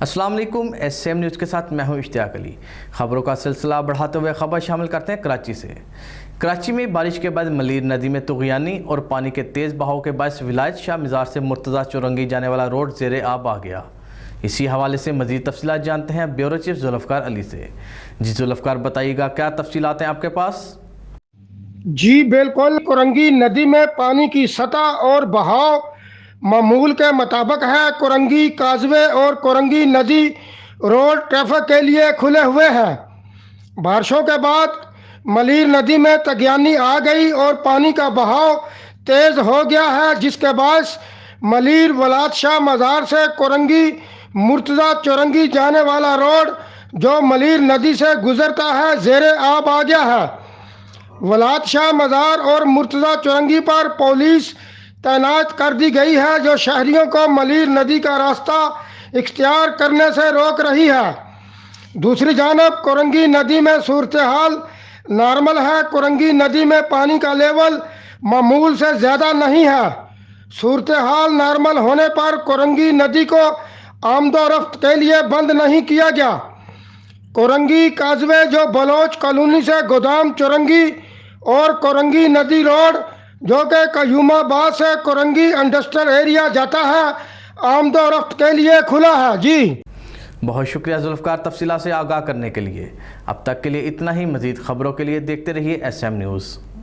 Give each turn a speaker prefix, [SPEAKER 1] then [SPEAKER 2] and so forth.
[SPEAKER 1] अस्सलाम वालेकुम। SM news के साथ मैं हूं इश्तियाक अली। खबरों का सिलसिला बढ़ाते हुए खबर शामिल करते हैं कराची से। कराची में बारिश के बाद मलीर नदी में तुग़यानी और पानी के तेज़ बहाव के बायस विलायत शाह मज़ार से मुर्तज़ा चौरंगी जाने वाला रोड ज़ेरे आब आ गया। इसी हवाले से मज़ीद तफसीलात जानते हैं ब्यूरो चीफ जुल्फ़कार अली से। जी जुल्फ़कार, बताइएगा क्या तफसीलात हैं आपके पास?
[SPEAKER 2] जी बिल्कुल, कोरंगी नदी में पानी की सतह और बहाव मामूल के मुताबिक है। कोरंगी काजवे और कोरंगी नदी रोड ट्रैफिक के लिए खुले हुए हैं। बारिशों के बाद मलीर नदी में तगयानी आ गई और पानी का बहाव तेज हो गया है, जिसके बायस मलीर वलायत शाह मज़ार से कोरंगी मुर्तज़ा चौरंगी जाने वाला रोड जो मलीर नदी से गुजरता है ज़ेरे आब आ गया है। वलायत शाह मज़ार और मुर्तज़ा चौरंगी पर पुलिस तैनात कर दी गई है, जो शहरियों को मलीर नदी का रास्ता इख्तियार करने से रोक रही है। दूसरी जानब कोरंगी नदी में सूरत हाल नॉर्मल है। कोरंगी नदी में पानी का लेवल मामूल से ज़्यादा नहीं है। सूरत हाल नॉर्मल होने पर कोरंगी नदी को आमदोरफ्त के लिए बंद नहीं किया गया। कोरंगी काजवे जो बलोच कॉलोनी से गोदाम चौरंगी और कोरंगी नदी रोड जो कि कयूमाबाद से कोरंगी इंडस्ट्रियल एरिया जाता है, आमदोरफ्त के लिए खुला है। जी
[SPEAKER 1] बहुत शुक्रिया जुल्फ़कार तफसीलात से आगाह करने के लिए। अब तक के लिए इतना ही। मज़ीद खबरों के लिए देखते रहिए एसएम न्यूज़।